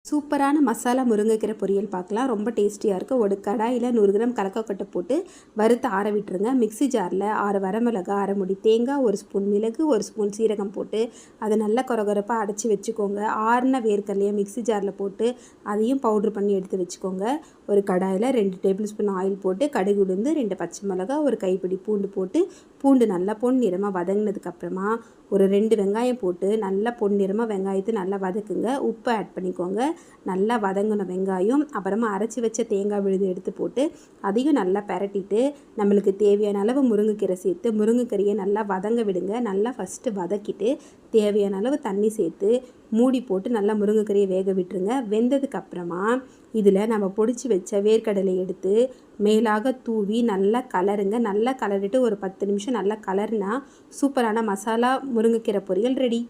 சூப்பரான மசாலா முருங்கைக்கீரை பொரியல் பார்க்கலாம். ரொம்ப டேஸ்டியாக இருக்குது. ஒரு கடாயில் 100 கிராம் கலக்கக்கொட்டை போட்டு வறுத்து ஆற விட்டுருங்க. மிக்ஸி ஜாரில் 6 வரமிளகா, அரை முடி தேங்காய், 1 ஸ்பூன் மிளகு, 1 ஸ்பூன் சீரகம் போட்டு அதை நல்லா கொரகொரப்பாக அடைச்சி வச்சுக்கோங்க. ஆறின வேர்க்கடலையை மிக்ஸி ஜாரில் போட்டு அதையும் பவுட்ரு பண்ணி எடுத்து வச்சுக்கோங்க. ஒரு கடாயில் 2 டேபிள் ஸ்பூன் ஆயில் போட்டு கடுகு உளுந்து, 2 பச்சை மிளகா, ஒரு கைப்பிடி பூண்டு போட்டு பூண்டு நல்லா பொன்னிறமாக வதங்கினதுக்கப்புறமா ஒரு 2 வெங்காயம் போட்டு நல்லா பொன்னிறமாக வெங்காயத்தை நல்லா வதக்குங்க. உப்பு ஆட் பண்ணிக்கோங்க. நல்லா வதங்கின வெங்காயம் அப்புறமா அரைச்சி வச்ச தேங்காய் விழுது எடுத்து போட்டு அதையும் நல்லா பெரட்டிட்டு நம்மளுக்கு தேவையான அளவு முருங்கைக்கீரை சேர்த்து முருங்கைக்கீரையை நல்லா வதங்க விடுங்க. நல்லா ஃபஸ்ட்டு வதக்கிட்டு தேவையான அளவு தண்ணி சேர்த்து மூடி போட்டு நல்லா முருங்கைக்கீரையை வேக விட்டுருங்க. வெந்ததுக்கப்புறமா இதில் நம்ம பொடிச்சு வச்ச வேர்க்கடலை எடுத்து மேலாக தூவி நல்லா கலருங்க. நல்லா கலரிட்டு ஒரு 10 நிமிஷம் நல்லா கலர்னா சூப்பரான மசாலா முருங்கைக்கீரை பொரியல் ரெடி.